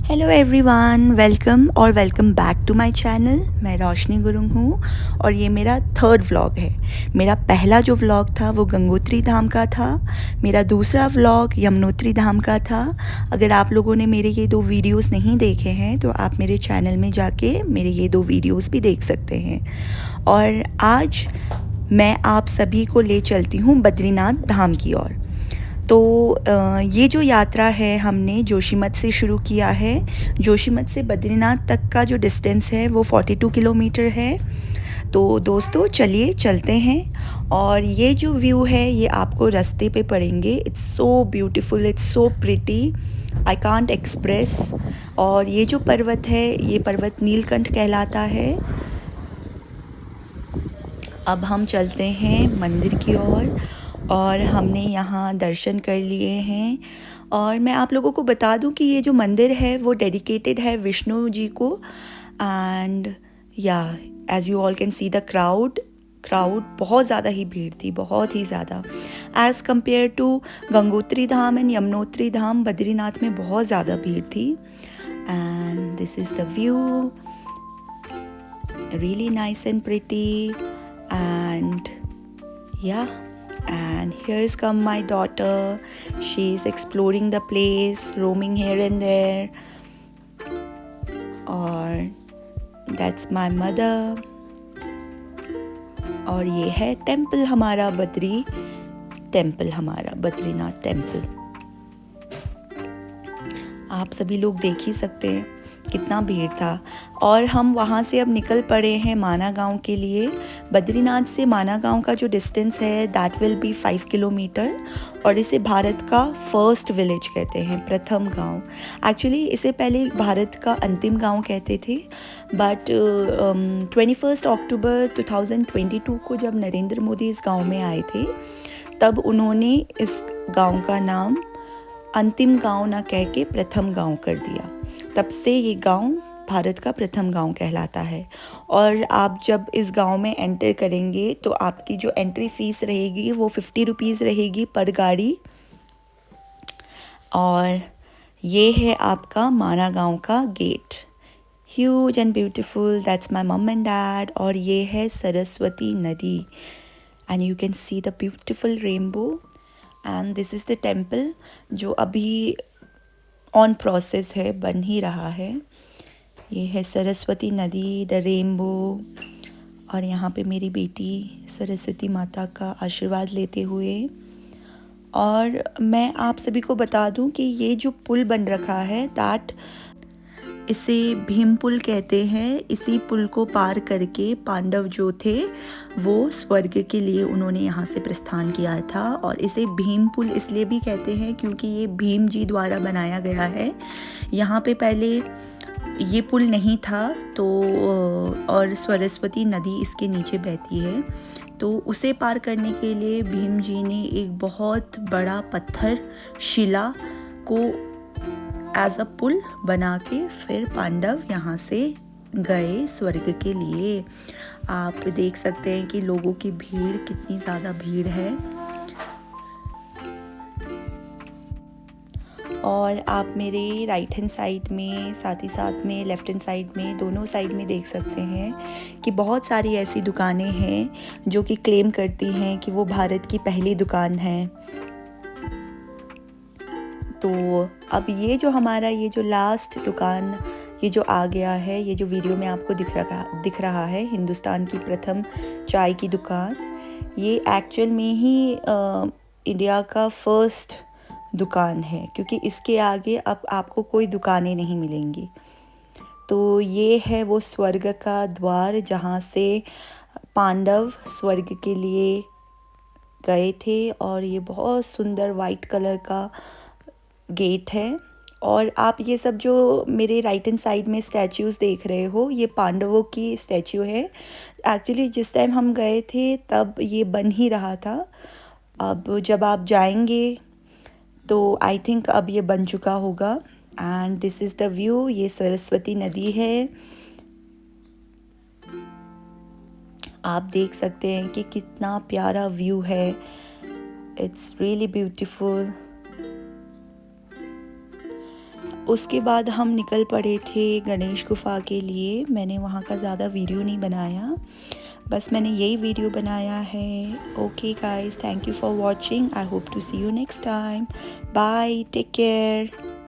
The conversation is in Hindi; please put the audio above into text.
Hello everyone, welcome back to my channel. मैं रोशनी गुरुंग हूँ और ये मेरा थर्ड व्लॉग है। मेरा पहला जो व्लॉग था वो गंगोत्री धाम का था। मेरा दूसरा व्लॉग यमुनोत्री धाम का था। अगर आप लोगों ने मेरे ये दो वीडियोस नहीं देखे हैं तो आप मेरे चैनल में जाके मेरे ये दो वीडियोस भी देख सकते हैं। और आज मैं आप सभी को ले चलती हूँ बद्रीनाथ धाम की ओर। तो ये जो यात्रा है हमने जोशीमठ से शुरू किया है। जोशीमठ से बद्रीनाथ तक का जो डिस्टेंस है वो 42 किलोमीटर है। तो दोस्तों चलिए चलते हैं। और ये जो व्यू है ये आपको रास्ते पे पड़ेंगे। It's so beautiful, it's so pretty, I can't express. और ये जो पर्वत है ये पर्वत नीलकंठ कहलाता है। अब हम चलते हैं मंदिर की ओर और हमने यहाँ दर्शन कर लिए हैं। और मैं आप लोगों को बता दूं कि ये जो मंदिर है वो डेडिकेटेड है विष्णु जी को। एंड या as you all can see the crowd बहुत ज़्यादा ही भीड़ थी, बहुत ही ज़्यादा as compare to Gangotri Dham and Yamunotri Dham. Badrinath में बहुत ज़्यादा भीड़ थी। And this is the view, really nice and pretty. And yeah, and here's come my daughter. She's exploring the place, roaming here and there. और that's my mother. और ये है टेम्पल हमारा, बद्रीनाथ टेम्पल। आप सभी लोग देख ही सकते हैं कितना भीड़ था। और हम वहाँ से अब निकल पड़े हैं माना गांव के लिए। बद्रीनाथ से माना गांव का जो डिस्टेंस है दैट विल बी 5 किलोमीटर। और इसे भारत का फर्स्ट विलेज कहते हैं, प्रथम गांव। एक्चुअली इसे पहले भारत का अंतिम गांव कहते थे, बट 21 अक्टूबर 2022 को जब नरेंद्र मोदी इस गांव में आए थे तब उन्होंने इस गांव का नाम अंतिम गांव ना कह के प्रथम गांव कर दिया। तब से ये गांव भारत का प्रथम गांव कहलाता है। और आप जब इस गांव में एंटर करेंगे तो आपकी जो एंट्री फीस रहेगी वो 50 रुपीज़ रहेगी पर गाड़ी। और ये है आपका माना गांव का gate, huge and beautiful. That's my mum and dad. और ये है सरस्वती नदी and you can see the beautiful rainbow. And this is the temple जो अभी ऑन प्रोसेस है, बन ही रहा है। ये है सरस्वती नदी, द रेनबो। और यहाँ पे मेरी बेटी सरस्वती माता का आशीर्वाद लेते हुए। और मैं आप सभी को बता दूं कि ये जो पुल बन रखा है दैट इसे भीम पुल कहते हैं। इसी पुल को पार करके पांडव जो थे वो स्वर्ग के लिए उन्होंने यहाँ से प्रस्थान किया था। और इसे भीम पुल इसलिए भी कहते हैं क्योंकि ये भीम जी द्वारा बनाया गया है। यहाँ पे पहले ये पुल नहीं था तो और सरस्वती नदी इसके नीचे बहती है, तो उसे पार करने के लिए भीम जी ने एक बहुत बड़ा पत्थर शिला को एज अ पुल बना के फिर पांडव यहाँ से गए स्वर्ग के लिए। आप देख सकते हैं कि लोगों की भीड़, कितनी ज़्यादा भीड़ है। और आप मेरे राइट हैंड साइड में, साथ ही साथ में लेफ़्ट हैंड साइड में, दोनों साइड में देख सकते हैं कि बहुत सारी ऐसी दुकानें हैं जो कि क्लेम करती हैं कि वो भारत की पहली दुकान है। तो अब ये जो हमारा ये जो लास्ट दुकान ये जो आ गया है, ये जो वीडियो में आपको दिख रहा है, हिंदुस्तान की प्रथम चाय की दुकान, ये एक्चुअल में ही इंडिया का फर्स्ट दुकान है, क्योंकि इसके आगे अब आपको कोई दुकानें नहीं मिलेंगी। तो ये है वो स्वर्ग का द्वार जहाँ से पांडव स्वर्ग के लिए गए थे। और ये बहुत सुंदर वाइट कलर का गेट है। और आप ये सब जो मेरे राइट हैंड साइड में स्टैच्यूज़ देख रहे हो ये पांडवों की स्टैच्यू है। एक्चुअली जिस टाइम हम गए थे तब ये बन ही रहा था। अब जब आप जाएंगे तो आई थिंक अब ये बन चुका होगा। And this is the view, ये सरस्वती नदी है। आप देख सकते हैं कि कितना प्यारा व्यू है। It's really beautiful. उसके बाद हम निकल पड़े थे गणेश गुफा के लिए। मैंने वहाँ का ज़्यादा वीडियो नहीं बनाया, बस मैंने यही वीडियो बनाया है। Okay guys, thank you for watching. I hope to see you next time. Bye, take care.